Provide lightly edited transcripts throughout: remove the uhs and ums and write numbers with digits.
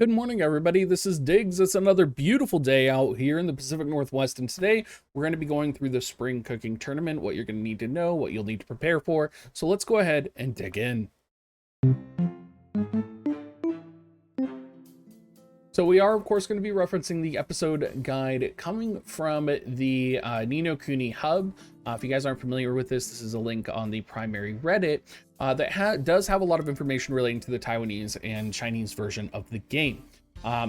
Good morning, everybody. This is Diggs. It's another beautiful day out here in the Pacific Northwest, and today we're going to be going through the spring cooking tournament, what you're going to need to know, what you'll need to prepare for. So let's go ahead and dig in. So we are, of course, going to be referencing the episode guide coming from the Kuni hub. If you guys aren't familiar with this is a link on the primary Reddit that does have a lot of information relating to the Taiwanese and Chinese version of the game.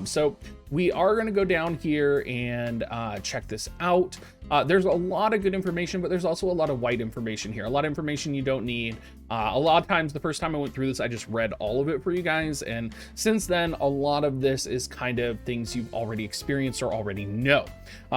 So we are going to go down here and check this out. There's a lot of good information, but there's also a lot of white information here. A lot of information you don't need. A lot of times, the first time I went through this, I just read all of it for you guys. And since then, a lot of this is kind of things you've already experienced or already know.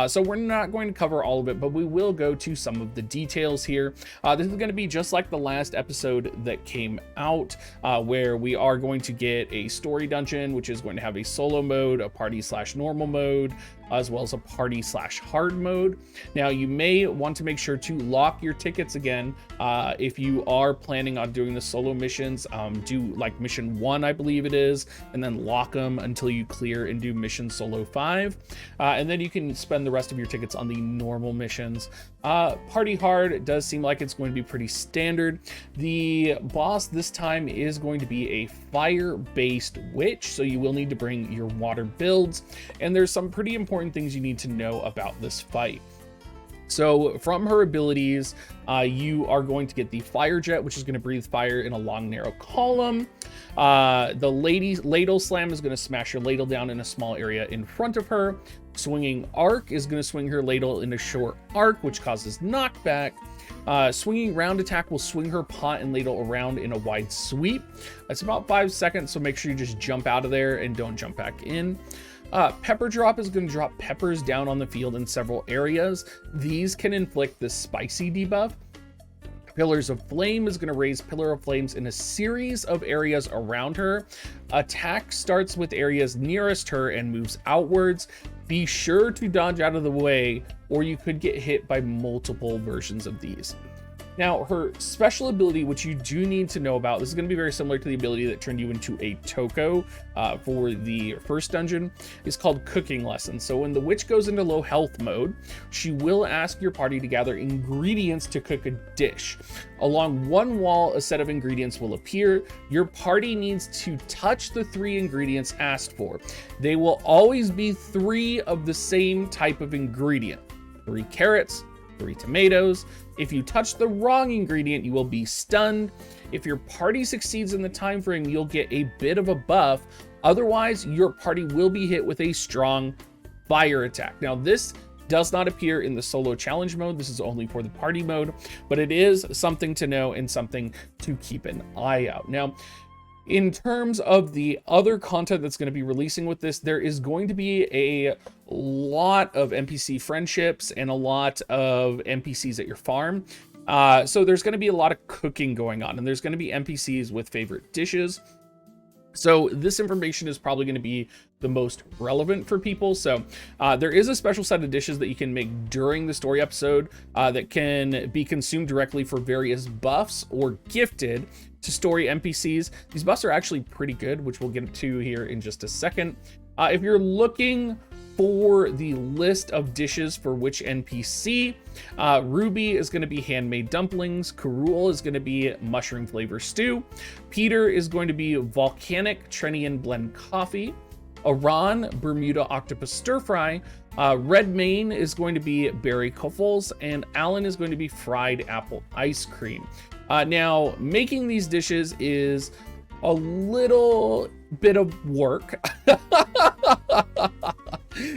So we're not going to cover all of it, but we will go to some of the details here. This is going to be just like the last episode that came out, where we are going to get a story dungeon, which is going to have a solo mode, a party/normal mode, as well as a party/hard mode. Now, you may want to make sure to lock your tickets again. If you are planning on doing the solo missions, do like mission 1, I believe it is, and then lock them until you clear and do mission solo 5. And then you can spend the rest of your tickets on the normal missions. Party hard does seem like it's going to be pretty standard. The boss this time is going to be a fire-based witch, so you will need to bring your water builds, and there's some pretty important things you need to know about this fight. So from her abilities, you are going to get the fire jet, which is going to breathe fire in a long, narrow column. The ladle slam is going to smash your ladle down in a small area in front of her. Swinging arc is going to swing her ladle in a short arc, which causes knockback. Swinging round attack will swing her pot and ladle around in a wide sweep. That's about 5 seconds, so make sure you just jump out of there and don't jump back in. Pepper drop is going to drop peppers down on the field in several areas. These can inflict the spicy debuff. Pillars of Flame is going to raise Pillar of Flames in a series of areas around her. Attack starts with areas nearest her and moves outwards. Be sure to dodge out of the way, or you could get hit by multiple versions of these. Now, her special ability, which you do need to know about, this is going to be very similar to the ability that turned you into a Toko for the first dungeon, is called Cooking Lesson. So when the witch goes into low health mode, she will ask your party to gather ingredients to cook a dish. Along one wall, a set of ingredients will appear. Your party needs to touch the 3 ingredients asked for. They will always be 3 of the same type of ingredient. 3 carrots, 3 tomatoes. If you touch the wrong ingredient, you will be stunned. If your party succeeds in the time frame, you'll get a bit of a buff. Otherwise, your party will be hit with a strong fire attack. Now, this does not appear in the solo challenge mode. This is only for the party mode, but it is something to know and something to keep an eye out. Now, in terms of the other content that's going to be releasing with this, there is going to be a lot of NPC friendships and a lot of NPCs at your farm. So there's going to be a lot of cooking going on, and there's going to be NPCs with favorite dishes. So this information is probably going to be the most relevant for people. So there is a special set of dishes that you can make during the story episode that can be consumed directly for various buffs or gifted to story NPCs. These buffs are actually pretty good, which we'll get to here in just a second. If you're looking for the list of dishes for which NPC, Ruby is going to be handmade dumplings, Karul is going to be mushroom flavor stew, Peter is going to be volcanic Trenian blend coffee, Iran Bermuda octopus stir fry, Redmayne is going to be berry kuffles, and Alan is going to be fried apple ice cream. Now, making these dishes is a little bit of work.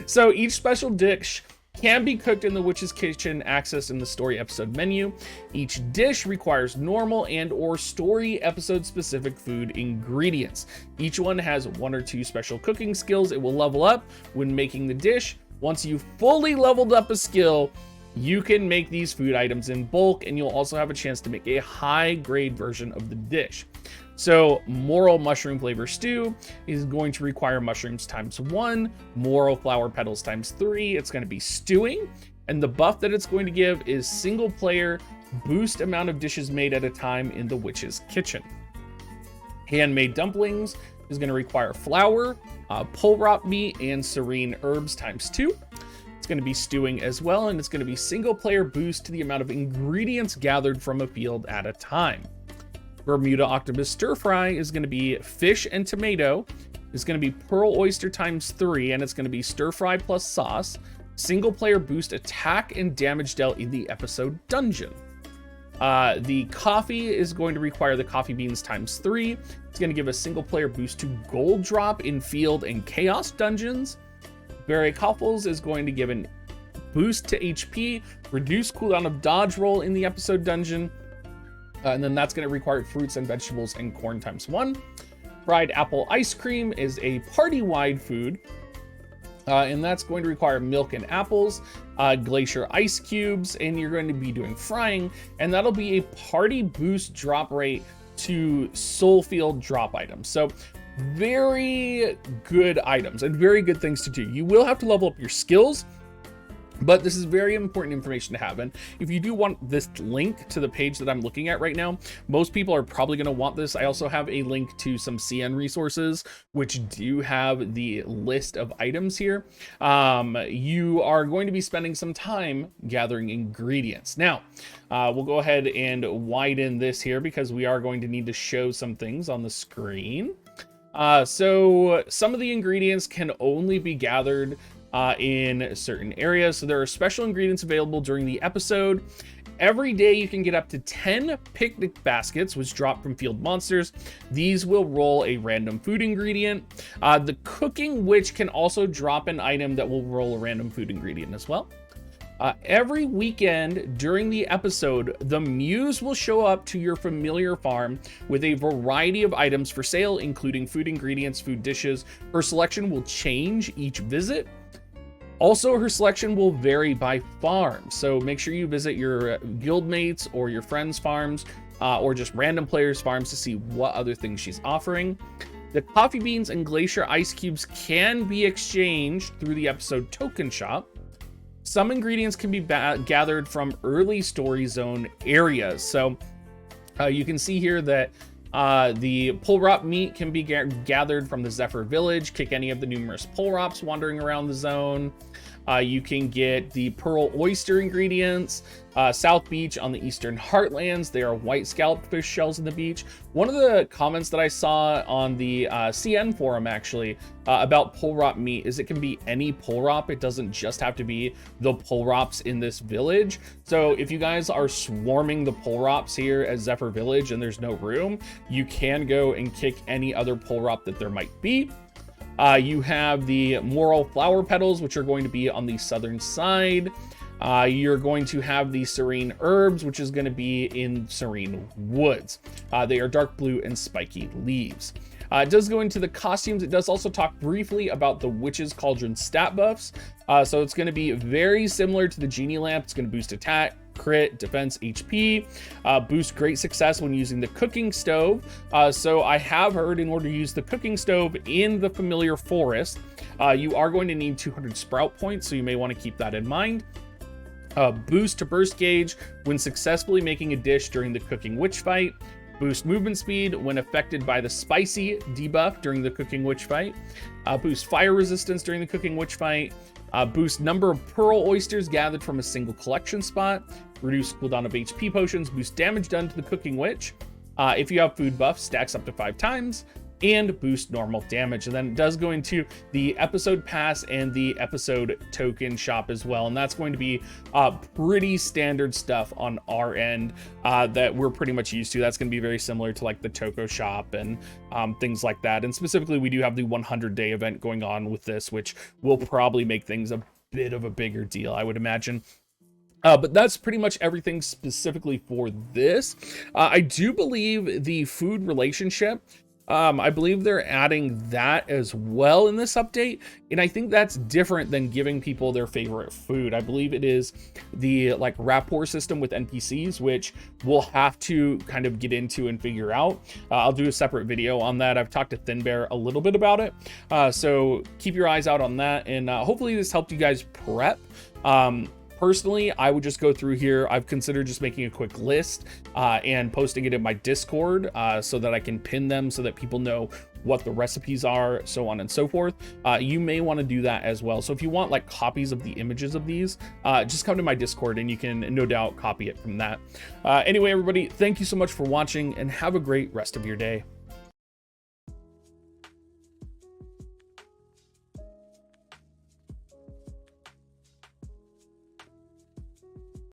So each special dish can be cooked in the witch's kitchen accessed in the story episode menu. Each dish requires normal and or story episode specific food ingredients. Each one has 1 or 2 special cooking skills it will level up when making the dish. Once you've fully leveled up a skill, you can make these food items in bulk, and you'll also have a chance to make a high grade version of the dish. So Morel mushroom flavor stew is going to require mushrooms ×1, Morel flower petals ×3. It's going to be stewing, and the buff that it's going to give is single player boost amount of dishes made at a time in the witch's kitchen. Handmade dumplings is going to require flour, pole rop meat, and Serene Herbs ×2. It's going to be stewing as well, and it's going to be single player boost to the amount of ingredients gathered from a field at a time. Bermuda Octopus Stir Fry is going to be fish and tomato. It's going to be pearl oyster ×3, and it's going to be stir fry plus sauce. Single player boost attack and damage dealt in the episode dungeon. The coffee is going to require the coffee beans ×3. It's going to give a single player boost to gold drop in field and chaos dungeons. Berry Couples is going to give an boost to HP, reduce cooldown of dodge roll in the episode dungeon. And then that's going to require fruits and vegetables and corn ×1. Fried apple ice cream is a party-wide food. And that's going to require milk and apples, glacier ice cubes, and you're going to be doing frying. And that'll be a party boost drop rate to soul field drop items. So very good items and very good things to do. You will have to level up your skills, but this is very important information to have. And if you do want this link to the page that I'm looking at right now, most people are probably going to want this. I also have a link to some CN resources, which do have the list of items here. You are going to be spending some time gathering ingredients. Now, we'll go ahead and widen this here because we are going to need to show some things on the screen. So some of the ingredients can only be gathered in certain areas. So there are special ingredients available during the episode. Every day you can get up to 10 picnic baskets, which drop from field monsters. These will roll a random food ingredient. The cooking witch can also drop an item that will roll a random food ingredient as well. Every weekend during the episode, the muse will show up to your familiar farm with a variety of items for sale, including food ingredients, food dishes. Her selection will change each visit. Also, her selection will vary by farm, so make sure you visit your guildmates or your friends' farms or just random players' farms to see what other things she's offering. The coffee beans and glacier ice cubes can be exchanged through the episode token shop. Some ingredients can be gathered from early story zone areas. So you can see here that the pole rop meat can be gathered from the Zephyr Village. Kick any of the numerous pole rops wandering around the zone. You can get the pearl oyster ingredients, South Beach on the Eastern Heartlands. They are white scalloped fish shells in the beach. One of the comments that I saw on the CN forum actually about pole rop meat is it can be any pole rop. It doesn't just have to be the pole rops in this village. So if you guys are swarming the pole rops here at Zephyr Village and there's no room, you can go and kick any other pole rop that there might be. You have the Moral Flower Petals, which are going to be on the southern side. You're going to have the Serene Herbs, which is going to be in Serene Woods. They are dark blue and spiky leaves. It does go into the costumes. It does also talk briefly about the Witch's Cauldron stat buffs. So it's going to be very similar to the Genie Lamp. It's going to boost attack, crit, defense, HP, boost great success when using the cooking stove. So I have heard in order to use the cooking stove in the familiar forest, you are going to need 200 sprout points, so you may want to keep that in mind. Boost to burst gauge when successfully making a dish during the cooking witch fight. Boost movement speed when affected by the spicy debuff during the cooking witch fight. Boost fire resistance during the cooking witch fight. Boost number of pearl oysters gathered from a single collection spot. Reduce cooldown of HP potions. Boost damage done to the cooking witch. If you have food buff, stacks up to 5 times. And boost normal damage. And then it does go into the episode pass and the episode token shop as well. And that's going to be pretty standard stuff on our end that we're pretty much used to. That's going to be very similar to like the Toko shop and things like that. And specifically, we do have the 100-day event going on with this, which will probably make things a bit of a bigger deal, I would imagine. But that's pretty much everything specifically for this. I do believe the food relationship, I believe they're adding that as well in this update. And I think that's different than giving people their favorite food. I believe it is the like rapport system with NPCs, which we'll have to kind of get into and figure out. I'll do a separate video on that. I've talked to Thin Bear a little bit about it. So keep your eyes out on that. And hopefully this helped you guys prep. Personally, I would just go through here. I've considered just making a quick list and posting it in my Discord so that I can pin them so that people know what the recipes are, so on and so forth. You may want to do that as well. So if you want like copies of the images of these, just come to my Discord and you can no doubt copy it from that. Anyway, everybody, thank you so much for watching and have a great rest of your day.